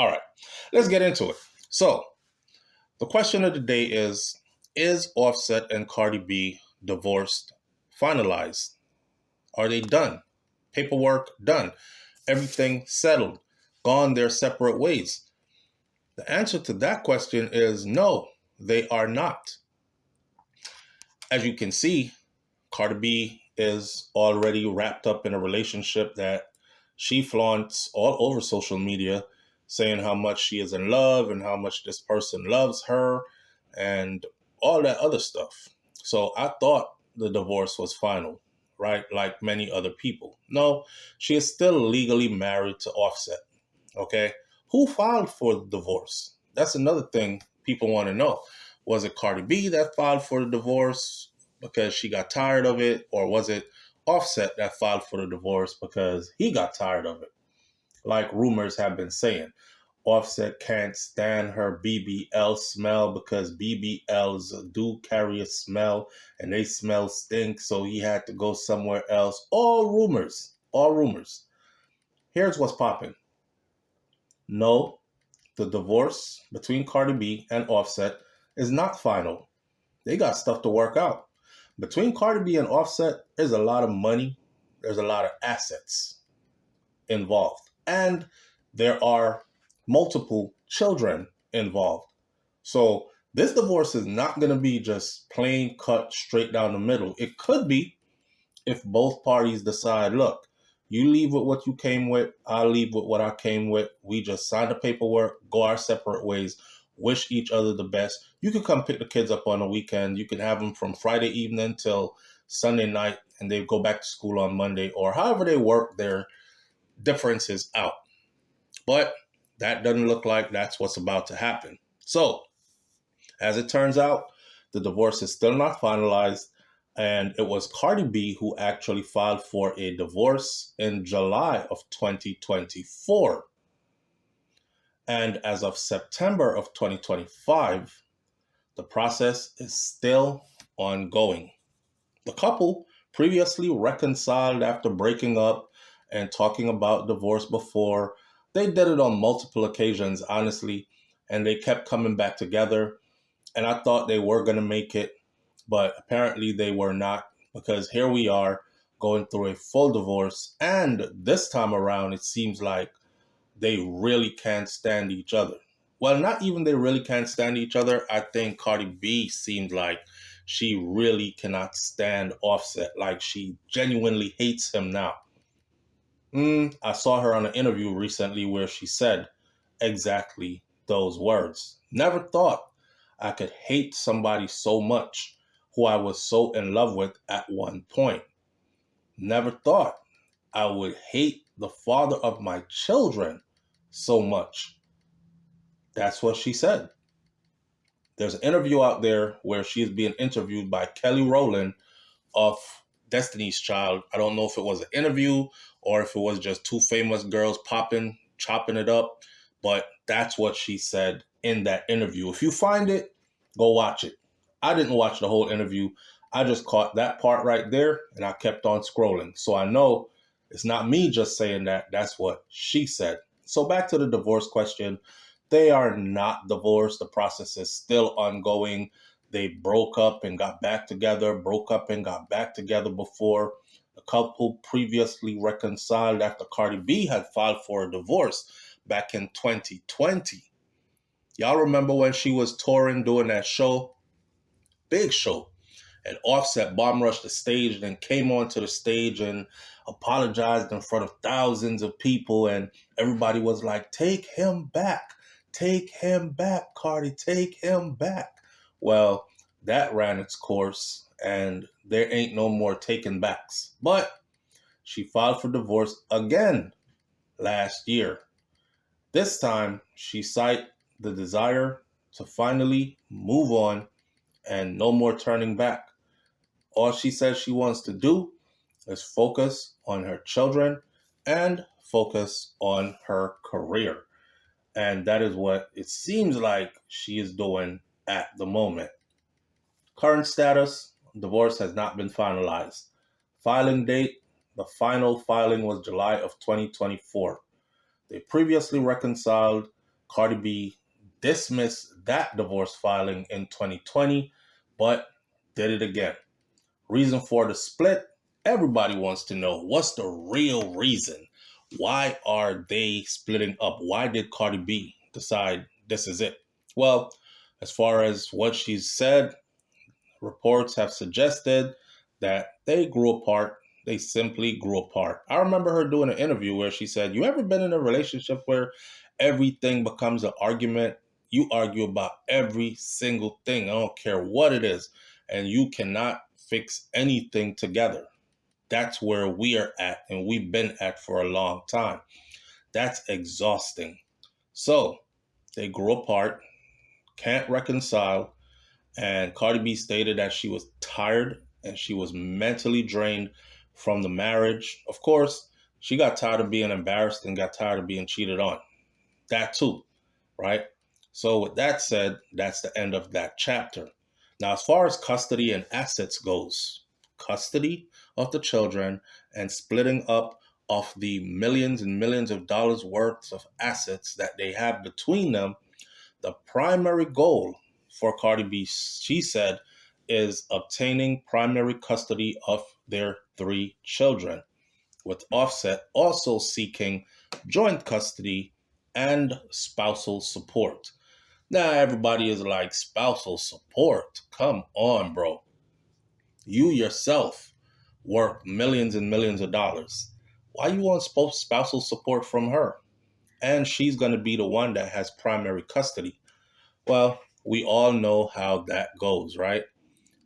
All right, let's get into it. So, the question of the day is Offset and Cardi B divorced, finalized? Are they done? Paperwork done. Everything settled. Gone their separate ways. The answer to that question is no, they are not. As you can see, Cardi B is already wrapped up in a relationship that she flaunts all over social media, saying how much she is in love and how much this person loves her and all that other stuff. So I thought the divorce was final, right? Like many other people. No, she is still legally married to Offset. Okay. Who filed for the divorce? That's another thing people want to know. Was it Cardi B that filed for the divorce because she got tired of it? Or was it Offset that filed for the divorce because he got tired of it? Like rumors have been saying. Offset can't stand her BBL smell because BBLs do carry a smell and they smell stink, so he had to go somewhere else. All rumors. All rumors. Here's what's popping. No, the divorce between Cardi B and Offset is not final. They got stuff to work out. Between Cardi B and Offset, there's a lot of money, there's a lot of assets involved, and there are multiple children involved. So this divorce is not going to be just plain cut straight down the middle. It could be if both parties decide, look, you leave with what you came with, I'll leave with what I came with. We just sign the paperwork, go our separate ways, wish each other the best. You can come pick the kids up on the weekend. You can have them from Friday evening till Sunday night, and they go back to school on Monday, or however they work their differences out. But that doesn't look like that's what's about to happen. So, as it turns out, the divorce is still not finalized. And it was Cardi B who actually filed for a divorce in July of 2024. And as of September of 2025, the process is still ongoing. The couple previously reconciled after breaking up and talking about divorce before. They did it on multiple occasions, honestly, and they kept coming back together. And I thought they were going to make it, but apparently they were not, because here we are going through a full divorce. And this time around, it seems like they really can't stand each other. Well, not even they really can't stand each other. I think Cardi B seemed like she really cannot stand Offset. Like she genuinely hates him now. I saw her on an interview recently where she said exactly those words. Never thought I could hate somebody so much who I was so in love with at one point. Never thought I would hate the father of my children so much. That's what she said. There's an interview out there where she's being interviewed by Kelly Rowland of Destiny's Child. I don't know if it was an interview or if it was just two famous girls chopping it up, but that's what she said in that interview. If you find it, go watch it. I didn't watch the whole interview. I just caught that part right there and I kept on scrolling. So I know it's not me just saying that. That's what she said. So back to the divorce question. They are not divorced. The process is still ongoing. They broke up and got back together, broke up and got back together before. The couple previously reconciled after Cardi B had filed for a divorce back in 2020. Y'all remember when she was touring doing that show? Big show. And Offset bomb rushed the stage and then came onto the stage and apologized in front of thousands of people. And everybody was like, take him back. Take him back, Cardi. Take him back. Well, that ran its course and there ain't no more taking backs. But she filed for divorce again last year. This time, she cited the desire to finally move on and no more turning back. All she says she wants to do is focus on her children and focus on her career. And that is what it seems like she is doing at the moment. Current status, divorce has not been finalized. Filing date, the final filing was July of 2024. They previously reconciled Cardi B dismissed that divorce filing in 2020, but did it again. Reason for the split? Everybody wants to know, what's the real reason? Why are they splitting up? Why did Cardi B decide this is it? Well, as far as what she's said, reports have suggested that they grew apart. They simply grew apart. I remember her doing an interview where she said, "You ever been in a relationship where everything becomes an argument? You argue about every single thing. I don't care what it is. And you cannot fix anything together." That's where we are at, and we've been at for a long time. That's exhausting. So they grew apart, can't reconcile, and Cardi B stated that she was tired and she was mentally drained from the marriage. Of course, she got tired of being embarrassed and got tired of being cheated on. That too, right? So, with that said, that's the end of that chapter. Now, as far as custody and assets goes, custody of the children and splitting up of the millions and millions of dollars worth of assets that they have between them, the primary goal for Cardi B, she said, is obtaining primary custody of their three children, with Offset also seeking joint custody and spousal support. Now, everybody is like, spousal support? Come on, bro. You yourself work millions and millions of dollars. Why you want spousal support from her? And she's going to be the one that has primary custody. Well, we all know how that goes, right?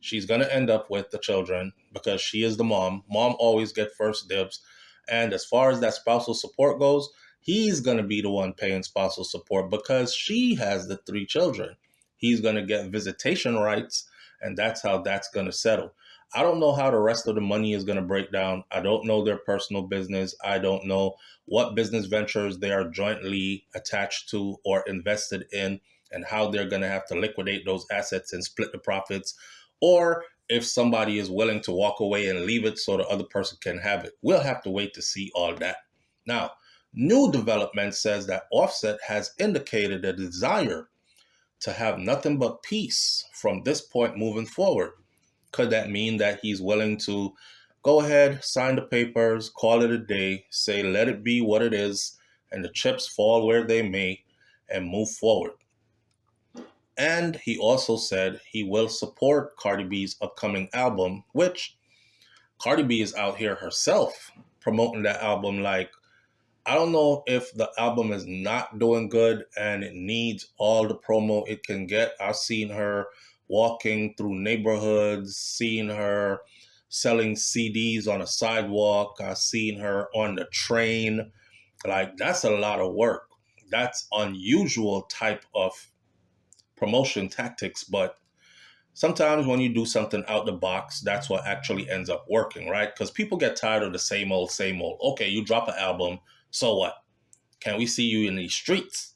She's going to end up with the children because she is the mom. Mom always get first dibs. And as far as that spousal support goes, he's going to be the one paying spousal support because she has the three children. He's going to get visitation rights, and that's how that's going to settle. I don't know how the rest of the money is going to break down. I don't know their personal business. I don't know what business ventures they are jointly attached to or invested in, and how they're going to have to liquidate those assets and split the profits, or if somebody is willing to walk away and leave it so the other person can have it. We'll have to wait to see all that. Now, new development says that Offset has indicated a desire to have nothing but peace from this point moving forward. Could that mean that he's willing to go ahead, sign the papers, call it a day, say let it be what it is, and the chips fall where they may, and move forward? And he also said he will support Cardi B's upcoming album, which Cardi B is out here herself promoting that album. Like, I don't know if the album is not doing good and it needs all the promo it can get. I've seen her walking through neighborhoods, seen her selling CDs on a sidewalk. I've seen her on the train. Like, that's a lot of work. That's unusual type of promotion tactics, but sometimes when you do something out the box, that's what actually ends up working, right? Because people get tired of the same old, same old. Okay, you drop an album, so what? Can we see you in these streets?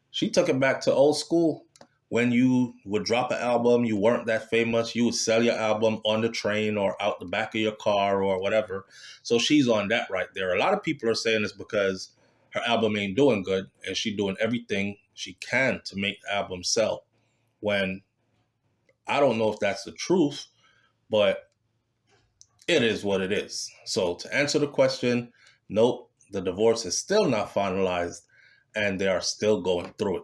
She took it back to old school. When you would drop an album, you weren't that famous, you would sell your album on the train or out the back of your car or whatever. So she's on that right there. A lot of people are saying this because her album ain't doing good and she's doing everything she can to make the album sell. When I don't know if that's the truth, but it is what it is. So to answer the question, nope, the divorce is still not finalized and they are still going through it.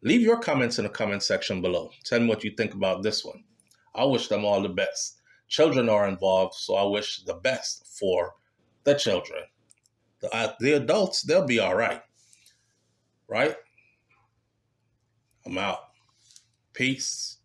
Leave your comments in the comment section below. Tell me what you think about this one. I wish them all the best. Children are involved, so I wish the best for the children. The adults, they'll be all right. Right? I'm out. Peace.